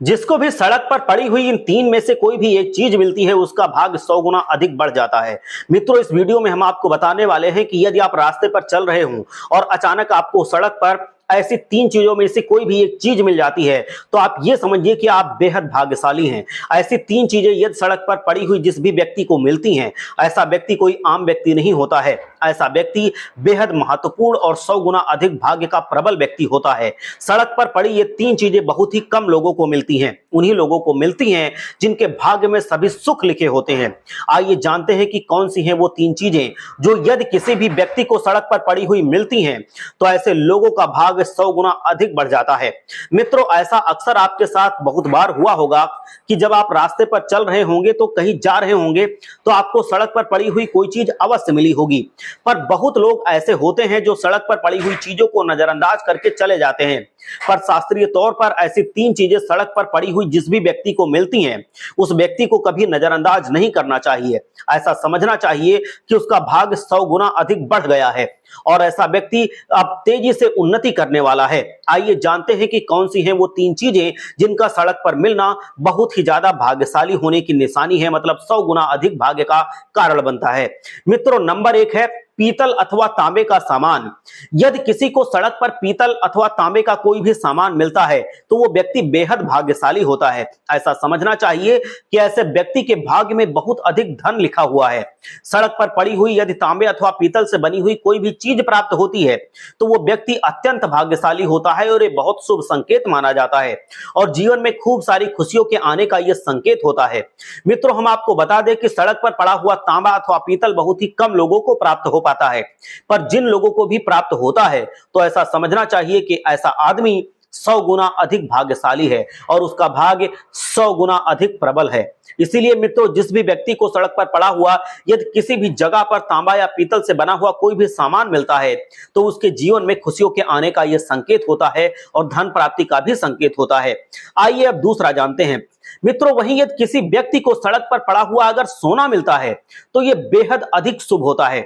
जिसको भी सड़क पर पड़ी हुई इन तीन में से कोई भी एक चीज मिलती है उसका भाग्य 100 गुना अधिक बढ़ जाता है। मित्रों, इस वीडियो में हम आपको बताने वाले हैं कि यदि आप रास्ते पर चल रहे हों और अचानक आपको सड़क पर ऐसी तीन चीजों में से कोई भी एक चीज मिल जाती है तो आप ये समझिए कि आप बेहद भाग्यशाली हैं। ऐसी तीन चीजें यदि सड़क पर पड़ी हुई जिस भी व्यक्ति को मिलती हैं, ऐसा व्यक्ति कोई आम व्यक्ति नहीं होता है। ऐसा व्यक्ति बेहद महत्वपूर्ण और 100 गुना अधिक भाग्य का प्रबल व्यक्ति होता है। सड़क पर पड़ी ये तीन चीजें बहुत ही कम लोगों को मिलती हैं। उन्हीं लोगों को मिलती हैं जिनके भाग्य में सभी सुख लिखे होते हैं। आइए जानते हैं कि कौन सी हैं वो तीन चीजें जो यदि किसी भी व्यक्ति को सड़क पर पड़ी हुई मिलती हैं तो ऐसे लोगों का भाग्य 100 गुना अधिक बढ़ जाता है। मित्रों, ऐसा अक्सर आपके साथ बहुत बार हुआ होगा कि जब आप रास्ते पर चल रहे होंगे तो कहीं जा रहे होंगे तो आपको सड़क पर पड़ी हुई कोई चीज अवश्य मिली होगी। पर बहुत लोग ऐसे होते हैं जो सड़क पर पड़ी हुई चीजों को नजरअंदाज करके चले जाते हैं। पर शास्त्रीय तौर पर ऐसी तीन चीजें सड़क पर पड़ी हुई जिस भी व्यक्ति को मिलती हैं उस व्यक्ति को कभी नजरअंदाज नहीं करना चाहिए। ऐसा समझना चाहिए कि उसका भाग्य 100 गुना अधिक बढ़ गया है और ऐसा व्यक्ति अब तेजी से उन्नति करने वाला है। आइए जानते हैं कि कौन सी हैं वो तीन चीजें जिनका सड़क पर मिलना बहुत ही ज्यादा भाग्यशाली होने की निशानी है, मतलब 100 गुना अधिक भाग्य का कारण बनता है। मित्रों, नंबर 1 है पीतल अथवा तांबे का सामान। यदि किसी को सड़क पर पीतल अथवा तांबे का कोई भी सामान मिलता है तो वो व्यक्ति बेहद भाग्यशाली होता है। ऐसा समझना चाहिए कि ऐसे व्यक्ति के भाग्य में बहुत अधिक धन लिखा हुआ है। सड़क पर पड़ी हुई यदि तांबे अथवा पीतल से बनी हुई कोई भी चीज प्राप्त होती है तो वो व्यक्ति अत्यंत भाग्यशाली होता है और ये बहुत शुभ संकेत माना जाता है और जीवन में खूब सारी खुशियों के आने का यह संकेत होता है। मित्रों, हम आपको बता दें कि सड़क पर पड़ा हुआ तांबा अथवा पीतल बहुत ही कम लोगों को प्राप्त हो पाता है, पर जिन लोगों को भी प्राप्त होता है तो ऐसा समझना चाहिए कि ऐसा आदमी 100 गुना अधिक भाग्यशाली है और उसका भाग्य 100 गुना अधिक प्रबल है। इसीलिए मित्रों, जिस भी व्यक्ति को सड़क पर पड़ा हुआ यदि किसी भी जगह पर तांबा या पीतल से बना हुआ कोई भी सामान मिलता है तो उसके जीवन में खुशियों के आने का यह संकेत होता है और धन प्राप्ति का भी संकेत होता है। आइए अब दूसरा जानते हैं। मित्रों, वहीं यदि किसी व्यक्ति को सड़क पर पड़ा हुआ अगर सोना मिलता है तो यह बेहद अधिक शुभ होता है।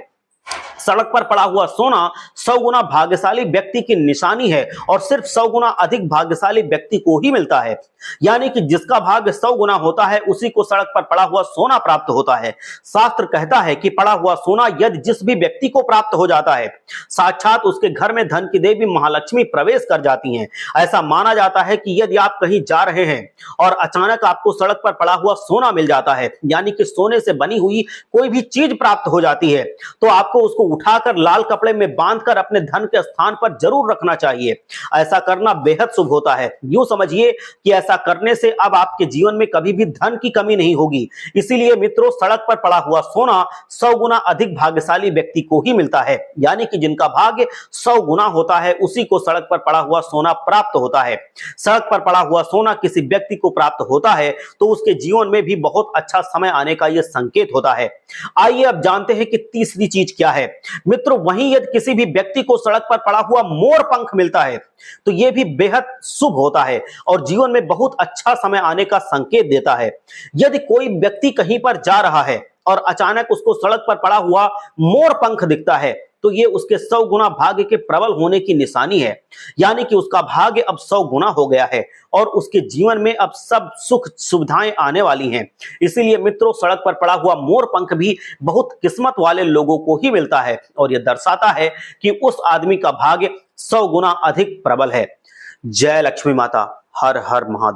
सड़क पर पड़ा हुआ सोना 100 गुना भाग्यशाली व्यक्ति की निशानी है और सिर्फ 100 गुना अधिक भाग्यशाली व्यक्ति को ही मिलता है। यानी कि जिसका भाग्य 100 गुना होता है उसी को सड़क पर पड़ा हुआ सोना प्राप्त होता है। शास्त्र कहता है कि पड़ा हुआ सोना यदि जिस भी व्यक्ति को प्राप्त हो जाता है साक्षात उसके घर में धन की देवी महालक्ष्मी प्रवेश कर जाती हैं। ऐसा माना जाता है कि यदि आप कहीं जा रहे हैं और अचानक आपको सड़क पर पड़ा हुआ सोना मिल जाता है, यानी कि सोने से बनी हुई कोई भी चीज प्राप्त हो जाती है, तो आपको उसको उठाकर लाल कपड़े में बांधकर अपने धन के स्थान पर जरूर रखना चाहिए। ऐसा करना बेहद शुभ होता है। यूं समझिए कि ऐसा करने से अब आपके जीवन में कभी भी धन की कमी नहीं होगी। इसीलिए मित्रों, सड़क पर पड़ा हुआ सोना 100 गुना अधिक भाग्यशाली व्यक्ति को ही मिलता है। यानी कि जिनका भाग्य 100 गुना होता है उसी को सड़क पर पड़ा हुआ सोना प्राप्त होता है। सड़क पर पड़ा हुआ सोना किसी व्यक्ति को प्राप्त होता है तो उसके जीवन में भी बहुत अच्छा समय आने का यह संकेत होता है। आइए अब जानते हैं कि तीसरी चीज क्या है। मित्रों, वहीं यदि किसी भी व्यक्ति को सड़क पर पड़ा हुआ मोर पंख मिलता है तो यह भी बेहद शुभ होता है और जीवन में बहुत अच्छा समय आने का संकेत देता है। यदि कोई व्यक्ति कहीं पर जा रहा है और अचानक उसको सड़क पर पड़ा हुआ मोर पंख दिखता है तो ये उसके 100 गुना भाग्य के प्रबल होने की निशानी है। यानी कि उसका भाग्य अब 100 गुना हो गया है और उसके जीवन में अब सब सुख सुविधाएं आने वाली हैं। इसीलिए मित्रों, सड़क पर पड़ा हुआ मोर पंख भी बहुत किस्मत वाले लोगों को ही मिलता है और यह दर्शाता है कि उस आदमी का भाग्य 100 गुना अधिक प्रबल है। जय लक्ष्मी माता। हर हर महादेव।